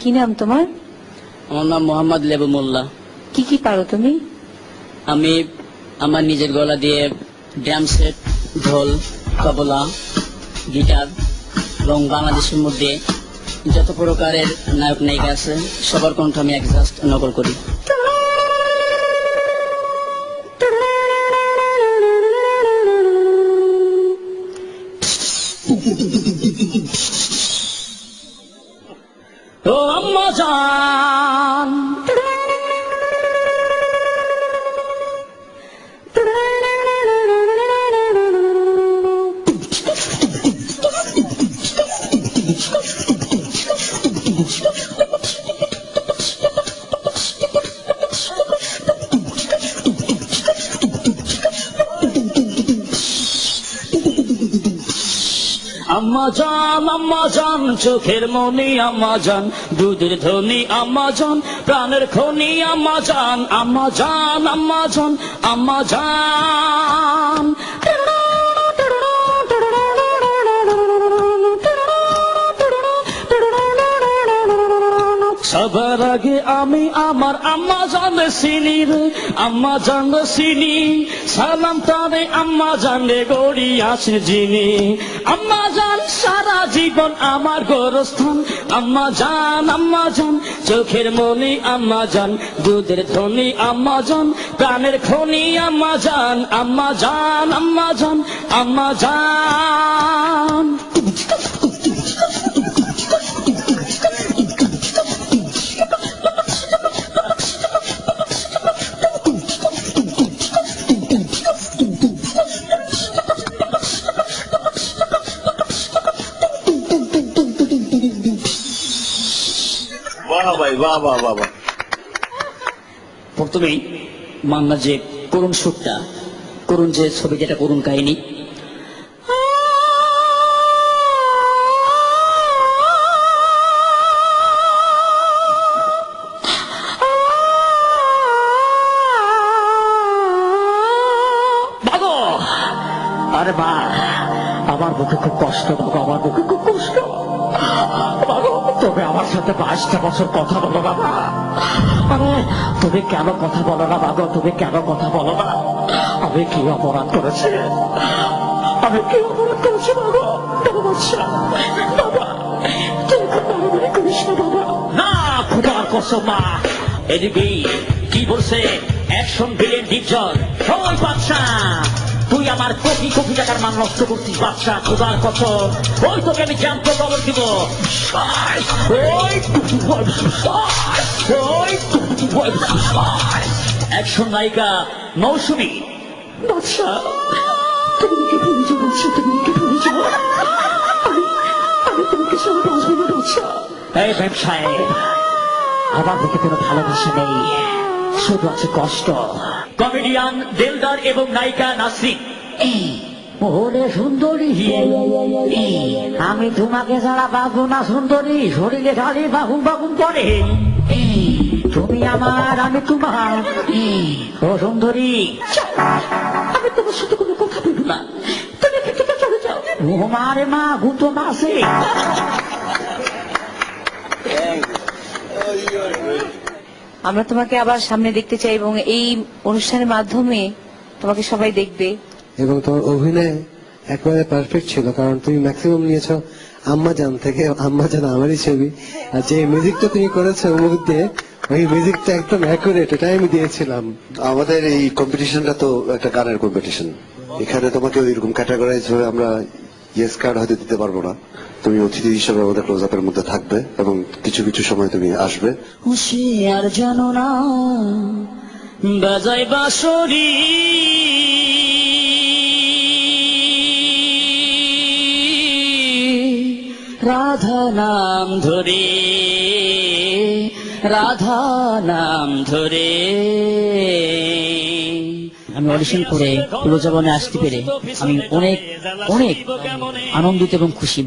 কি নাম তোমার? আমার নাম মোহাম্মদ লেবু মোল্লা। কি কি পারো তুমি? আমি আমার নিজের গলা দিয়ে ড্রাম সেট, ঢোল, তবলা, গিটার এবং বাংলাদেশের মধ্যে যত প্রকারের নায়ক নায়িকা আছে সবার কণ্ঠ আমি একজাস্ট নকল করি। ও আম্মা জান, আম্মা জান চোখের মনি আম্মা জান, দুধের ধনী আম্মা জান, প্রাণের খনি আম্মা জান, আম্মা জান আম্মা জান আম্মা জান। সবার আগে আমি আমার আম্মা জান চিনি রে, আম্মা জান চিনি, সালাম তারে আম্মা জানে গড়ি আছে যিনি। আম্মা জান সারা জীবন আমার গোরস্থান, আম্মা জান চোখের মনি আম্মা জান, দুধের ধনী আম্মা জান, প্রাণের খনি আম্মা জান, আম্মা জান আম্মা জান আম্মা জান। প্রথমেই মান্না যে করুণ সুরটা, করুণ যে ছবি, যেটা করুণ কাহিনী, আরে মা আমার বুকে খুব কষ্ট, বাবা আমার বুকে খুব কষ্ট। তবে আমার সাথে 22টা বছর কথা বলো বাবা। আরে তুমি কেন কথা বলো না বাবা? তুমি কেন কথা বলো না? আমি কি অপরাধ করেছি? আমি কি অপরাধ করেছি বাবা? বাবা তুই বাড়াবাড়ি করিস না বাবা। না খোদার কসম মা, এদিকে কি বলছে অ্যাকশন ভিলেন ডিপজল, ওই বাচ্চা তুই আমার কোটি কোটি টাকার মান নষ্ট করছিস বাচ্চা, খোদার কসম ওই তোকে আমি জ্যান্ত খবর দিব। অ্যাকশন নায়িকা মৌসুমী, বাচ্চা তুমি কি ভুলে যাবো? তুমি কি ভুলে যাবো? আমি তোমাকে সব বাঁচবো না বাচ্চা। এই ব্যবসায় আমার দিকে কোনো ভালোবাসা নেই, শুধু আছে কষ্ট। কমেডিয়ান দিলদার এবং নায়িকা নাসরিন। ওরে সুন্দরী, আমি তোমাকে ছাড়া বাঁচবো না সুন্দরী, শরীরে খালি বাগুন বাগুন পড়ে। তুমি আমার, আমি তোমার। ও সুন্দরী, আমি তোমার সাথে কোনো কথা বলবো না, তুমি এখান থেকে চলে যাও। ও মারে মা, গুতো না আছে। আমরা তোমাকে আবার সামনে দেখতে চাই এবং এই অনুষ্ঠানের মাধ্যমে তোমাকে সবাই দেখবে। এবং তোমার অভিনয় একেবারে পারফেক্ট ছিল, কারণ তুমি ম্যাক্সিমাম নিয়েছো আম্মা জান থেকে। আম্মা জান আমারই ছবি, আর যে মিউজিকটা তুমি করেছো মুখ দিয়ে, ওই মিউজিকটা একদম অ্যাকুরেট, এটাই আমি দিয়েছিলাম। আমাদের এই কম্পিটিশনটা তো একটা গানের কম্পিটিশন, এখানে তোমাকে ওইরকম ক্যাটাগরাইজ হয়ে আমরা ইয়েস কার্ড হয়তো দিতে পারবো না। তুমি অতিথি হিসেবে আমাদের ক্লোজ আপের মধ্যে থাকবে এবং কিছু কিছু সময় তুমি আসবে। হুঁশিয়ার জানো না বাজাই বাঁশরি, রাধা নাম ধরে, রাধা নাম ধরে। আমি অডিশন করে ক্লোজ আপে আসতে পেরে আমি অনেক অনেক আনন্দিত এবং খুশি।